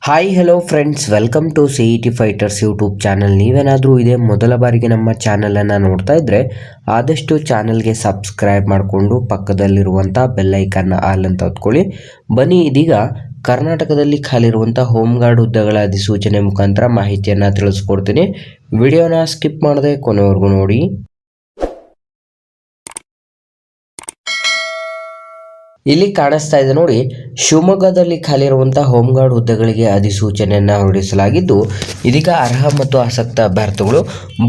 Hi hello friends, welcome to CET fighters YouTube channel. ನೀವೇನಾದರೂ ಇದೇ ಮೊದಲ ಬಾರಿಗೆ ನಮ್ಮ ಚಾನಲನ್ನು ನೋಡ್ತಾ ಇದ್ದರೆ ಆದಷ್ಟು ಚಾನಲ್ಗೆ ಸಬ್ಸ್ಕ್ರೈಬ್ ಮಾಡಿಕೊಂಡು ಪಕ್ಕದಲ್ಲಿರುವಂಥ ಬೆಲ್ಲೈಕನ್ನ ಆಲ್ ಅಂತ ಹೊತ್ಕೊಳ್ಳಿ. ಬನ್ನಿ, ಇದೀಗ ಕರ್ನಾಟಕದಲ್ಲಿ ಖಾಲಿರುವಂಥ ಹೋಮ್ ಗಾರ್ಡ್ ಹುದ್ದೆಗಳ ಅಧಿಸೂಚನೆ ಮುಖಾಂತರ ಮಾಹಿತಿಯನ್ನು ತಿಳಿಸ್ಕೊಡ್ತೀನಿ. ವಿಡಿಯೋನ ಸ್ಕಿಪ್ ಮಾಡದೆ ಕೊನೆವರೆಗೂ ನೋಡಿ. ಇಲ್ಲಿ ಕಾಣಿಸ್ತಾ ಇದೆ ನೋಡಿ, ಶಿವಮೊಗ್ಗದಲ್ಲಿ ಖಾಲಿರುವಂಥ ಹೋಮ್ ಗಾರ್ಡ್ ಹುದ್ದೆಗಳಿಗೆ ಅಧಿಸೂಚನೆಯನ್ನು ಹೊರಡಿಸಲಾಗಿದ್ದು, ಇದೀಗ ಅರ್ಹ ಮತ್ತು ಆಸಕ್ತ ಅಭ್ಯರ್ಥಿಗಳು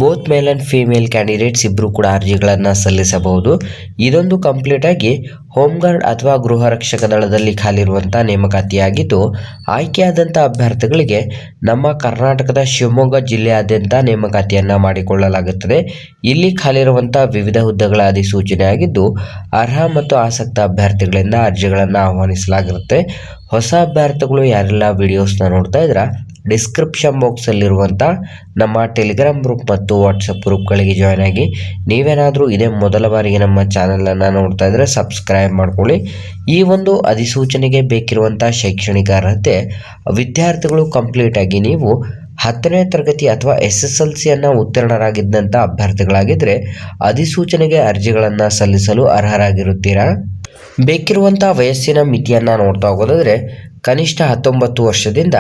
both male and female candidates ಇಬ್ಬರು ಕೂಡ ಅರ್ಜಿಗಳನ್ನು ಸಲ್ಲಿಸಬಹುದು. ಇದೊಂದು ಕಂಪ್ಲೀಟ್ ಆಗಿ ಹೋಮ್ ಗಾರ್ಡ್ ಅಥವಾ ಗೃಹ ರಕ್ಷಕ ದಳದಲ್ಲಿ ಖಾಲಿರುವಂಥ ನೇಮಕಾತಿಯಾಗಿದ್ದು, ಆಯ್ಕೆಯಾದಂಥ ಅಭ್ಯರ್ಥಿಗಳಿಗೆ ನಮ್ಮ ಕರ್ನಾಟಕದ ಶಿವಮೊಗ್ಗ ಜಿಲ್ಲೆಯಾದ್ಯಂತ ನೇಮಕಾತಿಯನ್ನು ಮಾಡಿಕೊಳ್ಳಲಾಗುತ್ತದೆ. ಇಲ್ಲಿ ಖಾಲಿರುವಂಥ ವಿವಿಧ ಹುದ್ದೆಗಳ ಅಧಿಸೂಚನೆ ಆಗಿದ್ದು, ಅರ್ಹ ಮತ್ತು ಆಸಕ್ತ ಅಭ್ಯರ್ಥಿಗಳಿಂದ ಅರ್ಜಿಗಳನ್ನು ಆಹ್ವಾನಿಸಲಾಗಿರುತ್ತೆ. ಹೊಸ ಅಭ್ಯರ್ಥಿಗಳು ಯಾರೆಲ್ಲ ವಿಡಿಯೋಸ್ನ ನೋಡ್ತಾ ಇದ್ರ ಡಿಸ್ಕ್ರಿಪ್ಷನ್ ಬಾಕ್ಸಲ್ಲಿರುವಂಥ ನಮ್ಮ ಟೆಲಿಗ್ರಾಮ್ ಗ್ರೂಪ್ ಮತ್ತು ವಾಟ್ಸಪ್ ಗ್ರೂಪ್ಗಳಿಗೆ ಜಾಯ್ನ್ ಆಗಿ. ನೀವೇನಾದರೂ ಇದೇ ಮೊದಲ ಬಾರಿಗೆ ನಮ್ಮ ಚಾನಲನ್ನು ನೋಡ್ತಾ ಇದ್ದರೆ ಸಬ್ಸ್ಕ್ರೈಬ್ ಮಾಡ್ಕೊಳ್ಳಿ. ಈ ಒಂದು ಅಧಿಸೂಚನೆಗೆ ಬೇಕಿರುವಂಥ ಶೈಕ್ಷಣಿಕ ಅರ್ಹತೆ, ವಿದ್ಯಾರ್ಥಿಗಳು ಕಂಪ್ಲೀಟಾಗಿ ನೀವು 10ನೇ ತರಗತಿ ಅಥವಾ SSLCಯನ್ನು ಉತ್ತೀರ್ಣರಾಗಿದ್ದಂಥ ಅಭ್ಯರ್ಥಿಗಳಾಗಿದ್ದರೆ ಅಧಿಸೂಚನೆಗೆ ಅರ್ಜಿಗಳನ್ನು ಸಲ್ಲಿಸಲು ಅರ್ಹರಾಗಿರುತ್ತೀರಾ. ಬೇಕಿರುವಂಥ ವಯಸ್ಸಿನ ಮಿತಿಯನ್ನು ನೋಡ್ತಾ ಹೋಗೋದಾದರೆ ಕನಿಷ್ಠ 19 ವರ್ಷದಿಂದ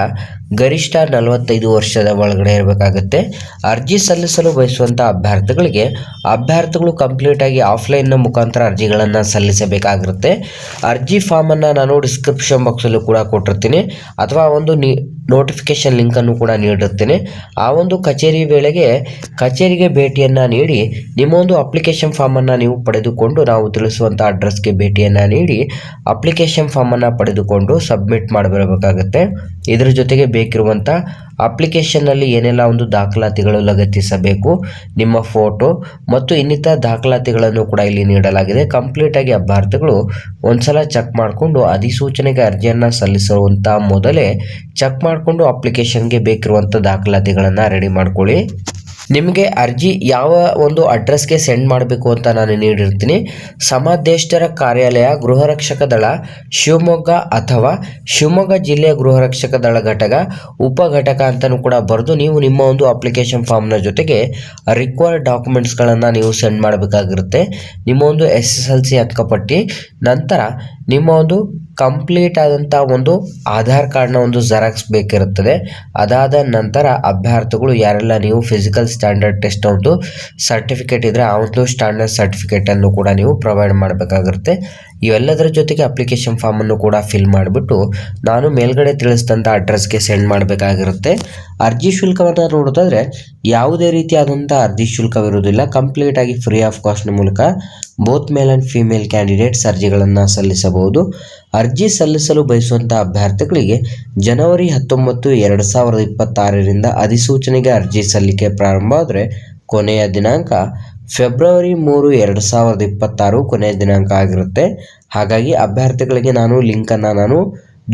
ಗರಿಷ್ಠ 45 ವರ್ಷದ ಒಳಗಡೆ ಇರಬೇಕಾಗುತ್ತೆ. ಅರ್ಜಿ ಸಲ್ಲಿಸಲು ಬಯಸುವಂಥ ಅಭ್ಯರ್ಥಿಗಳು ಕಂಪ್ಲೀಟಾಗಿ ಆಫ್ಲೈನ್ನ ಮುಖಾಂತರ ಅರ್ಜಿಗಳನ್ನು ಸಲ್ಲಿಸಬೇಕಾಗಿರುತ್ತೆ. ಅರ್ಜಿ ಫಾರ್ಮನ್ನು ನಾನು ಡಿಸ್ಕ್ರಿಪ್ಷನ್ ಬಾಕ್ಸಲ್ಲೂ ಕೂಡ ಕೊಟ್ಟಿರ್ತೀನಿ, ಅಥವಾ ಒಂದು ನೋಟಿಫಿಕೇಶನ್ ಲಿಂಕನ್ನು ಕೂಡ ನೀಡಿರ್ತೀನಿ. ಆ ಒಂದು ಕಚೇರಿಗೆ ಭೇಟಿಯನ್ನು ನೀಡಿ ನಿಮ್ಮ ಒಂದು ಅಪ್ಲಿಕೇಶನ್ ಫಾರ್ಮನ್ನು ನೀವು ಪಡೆದುಕೊಂಡು, ನಾವು ತಿಳಿಸುವಂಥ ಅಡ್ರೆಸ್ಗೆ ಭೇಟಿಯನ್ನು ನೀಡಿ ಅಪ್ಲಿಕೇಶನ್ ಫಾರ್ಮನ್ನು ಪಡೆದುಕೊಂಡು ಸಬ್ಮಿಟ್ ಮಾಡಿಬರಬೇಕಾಗುತ್ತೆ. ಇದರ ಜೊತೆಗೆ ಬೇಕಿರುವಂಥ ಅಪ್ಲಿಕೇಶನ್ನಲ್ಲಿ ಏನೆಲ್ಲ ಒಂದು ದಾಖಲಾತಿಗಳು ಲಗತ್ತಿಸಬೇಕು, ನಿಮ್ಮ ಫೋಟೋ ಮತ್ತು ಇನ್ನಿತರ ದಾಖಲಾತಿಗಳನ್ನು ಕೂಡ ಇಲ್ಲಿ ನೀಡಲಾಗಿದೆ. ಕಂಪ್ಲೀಟಾಗಿ ಅಭ್ಯರ್ಥಿಗಳು ಒಂದ್ಸಲ ಚೆಕ್ ಮಾಡಿಕೊಂಡು ಅಧಿಸೂಚನೆಗೆ ಅರ್ಜಿಯನ್ನು ಸಲ್ಲಿಸುವಂಥ ಮೊದಲೇ ಚೆಕ್ ಮಾಡಿಕೊಂಡು ಅಪ್ಲಿಕೇಶನ್ಗೆ ಬೇಕಿರುವಂಥ ದಾಖಲಾತಿಗಳನ್ನು ರೆಡಿ ಮಾಡ್ಕೊಳ್ಳಿ. ನಿಮಗೆ ಅರ್ಜಿ ಯಾವ ಒಂದು ಅಡ್ರೆಸ್ಗೆ ಸೆಂಡ್ ಮಾಡಬೇಕು ಅಂತ ನಾನು ನೀಡಿರ್ತೀನಿ. ಸಮಾದೇಷ್ಟರ ಕಾರ್ಯಾಲಯ, ಗೃಹ ರಕ್ಷಕ ದಳ, ಶಿವಮೊಗ್ಗ ಅಥವಾ ಶಿವಮೊಗ್ಗ ಜಿಲ್ಲೆಯ ಗೃಹ ರಕ್ಷಕ ದಳ ಘಟಕ, ಉಪ ಘಟಕ ಅಂತಲೂ ಕೂಡ ಬರೆದು ನೀವು ನಿಮ್ಮ ಒಂದು ಅಪ್ಲಿಕೇಶನ್ ಫಾರ್ಮ್ನ ಜೊತೆಗೆ ರಿಕ್ವೈರ್ಡ್ ಡಾಕ್ಯುಮೆಂಟ್ಸ್ಗಳನ್ನು ನೀವು ಸೆಂಡ್ ಮಾಡಬೇಕಾಗಿರುತ್ತೆ. ನಿಮ್ಮ ಒಂದು SSLC ಅಂಕಪಟ್ಟಿ, ನಂತರ ನಿಮ್ಮ ಒಂದು ಕಂಪ್ಲೀಟ್ ಆದಂಥ ಒಂದು ಆಧಾರ್ ಕಾರ್ಡ್ನ ಒಂದು ಜೆರಾಕ್ಸ್ ಬೇಕಿರುತ್ತದೆ. ಅದಾದ ನಂತರ ಅಭ್ಯರ್ಥಿಗಳು ಯಾರೆಲ್ಲ ನೀವು ಫಿಸಿಕಲ್ ಸ್ಟ್ಯಾಂಡರ್ಡ್ ಟೆಸ್ಟ್ ಒಂದು ಸರ್ಟಿಫಿಕೇಟ್ ಇದ್ದರೆ ಆ ಒಂದು ಸ್ಟ್ಯಾಂಡರ್ಡ್ ಸರ್ಟಿಫಿಕೇಟನ್ನು ಕೂಡ ನೀವು ಪ್ರೊವೈಡ್ ಮಾಡಬೇಕಾಗಿರುತ್ತೆ. ಇವೆಲ್ಲದರ ಜೊತೆಗೆ ಅಪ್ಲಿಕೇಶನ್ ಫಾರ್ಮನ್ನು ಕೂಡ ಫಿಲ್ ಮಾಡಿಬಿಟ್ಟು ನಾನು ಮೇಲ್ಗಡೆ ತಿಳಿಸಿದಂಥ ಅಡ್ರೆಸ್ಗೆ ಸೆಂಡ್ ಮಾಡಬೇಕಾಗಿರುತ್ತೆ. ಅರ್ಜಿ ಶುಲ್ಕವನ್ನು ನೋಡೋದಾದರೆ ಯಾವುದೇ ರೀತಿಯಾದಂಥ ಅರ್ಜಿ ಶುಲ್ಕವಿರುವುದಿಲ್ಲ. ಕಂಪ್ಲೀಟಾಗಿ ಫ್ರೀ ಆಫ್ ಕಾಸ್ಟ್ನ ಮೂಲಕ both male and female candidates ಅರ್ಜಿಗಳನ್ನು ಸಲ್ಲಿಸಬಹುದು. ಅರ್ಜಿ ಸಲ್ಲಿಸಲು ಬಯಸುವಂಥ ಅಭ್ಯರ್ಥಿಗಳಿಗೆ ಜನವರಿ 19, 2026ರಿಂದ ಅಧಿಸೂಚನೆಗೆ ಅರ್ಜಿ ಸಲ್ಲಿಕೆ ಪ್ರಾರಂಭ ಆದರೆ ಕೊನೆಯ ದಿನಾಂಕ ಫೆಬ್ರವರಿ 3, 2026 ಕೊನೆಯ ದಿನಾಂಕ ಆಗಿರುತ್ತೆ. ಹಾಗಾಗಿ ಅಭ್ಯರ್ಥಿಗಳಿಗೆ ನಾನು ಲಿಂಕನ್ನು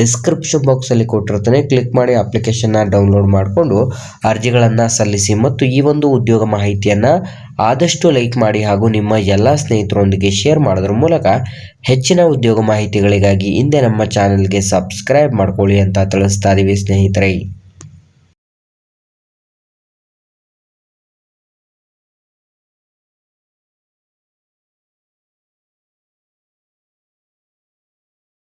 ಡಿಸ್ಕ್ರಿಪ್ಷನ್ ಬಾಕ್ಸಲ್ಲಿ ಕೊಟ್ಟಿರ್ತೇನೆ. ಕ್ಲಿಕ್ ಮಾಡಿ ಅಪ್ಲಿಕೇಶನ್ನ ಡೌನ್ಲೋಡ್ ಮಾಡಿಕೊಂಡು ಅರ್ಜಿಗಳನ್ನು ಸಲ್ಲಿಸಿ. ಮತ್ತು ಈ ಒಂದು ಉದ್ಯೋಗ ಮಾಹಿತಿಯನ್ನು ಆದಷ್ಟು ಲೈಕ್ ಮಾಡಿ ಹಾಗೂ ನಿಮ್ಮ ಎಲ್ಲ ಸ್ನೇಹಿತರೊಂದಿಗೆ ಶೇರ್ ಮಾಡೋದ್ರ ಮೂಲಕ ಹೆಚ್ಚಿನ ಉದ್ಯೋಗ ಮಾಹಿತಿಗಳಿಗಾಗಿ ಹಿಂದೆ ನಮ್ಮ ಚಾನಲ್ಗೆ ಸಬ್ಸ್ಕ್ರೈಬ್ ಮಾಡ್ಕೊಳ್ಳಿ ಅಂತ ತಿಳಿಸ್ತಾ ಇದ್ದೀವಿ ಸ್ನೇಹಿತರೆ.